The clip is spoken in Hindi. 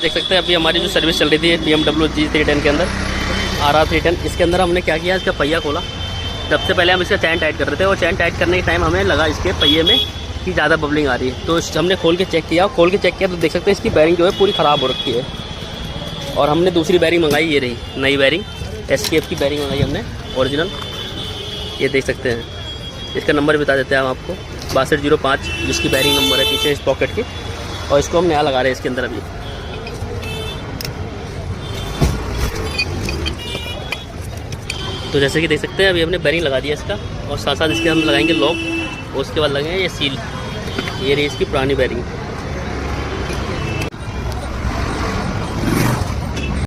देख सकते हैं अभी हमारी जो सर्विस चल रही थी BMW G310 के अंदर RR310, इसके अंदर हमने क्या किया, इसका पहिया खोला। सबसे पहले हम इसका चैन टाइट कर रहे थे और चैन टाइट करने के टाइम हमें लगा इसके पहिए में कि ज़्यादा बबलिंग आ रही है, तो हमने खोल के चेक किया तो देख सकते हैं इसकी बैरिंग जो है पूरी ख़राब हो रखी है। और हमने दूसरी बैरिंग मंगाई, ये रही नई बैरिंग, SKF की बैरिंग मंगाई हमने ओरिजिनल। ये देख सकते हैं, इसका नंबर बता देते हैं हम आपको, 6205 जिसकी बैरिंग नंबर है पीछे इस पॉकेट की। और इसको हम नया लगा रहे हैं इसके अंदर अभी। तो जैसे कि देख सकते हैं अभी हमने बैरिंग लगा दिया इसका, और साथ साथ इसके हम लगाएंगे लॉक, और उसके बाद लगेंगे ये सील। ये रही इसकी पुरानी बैरिंग।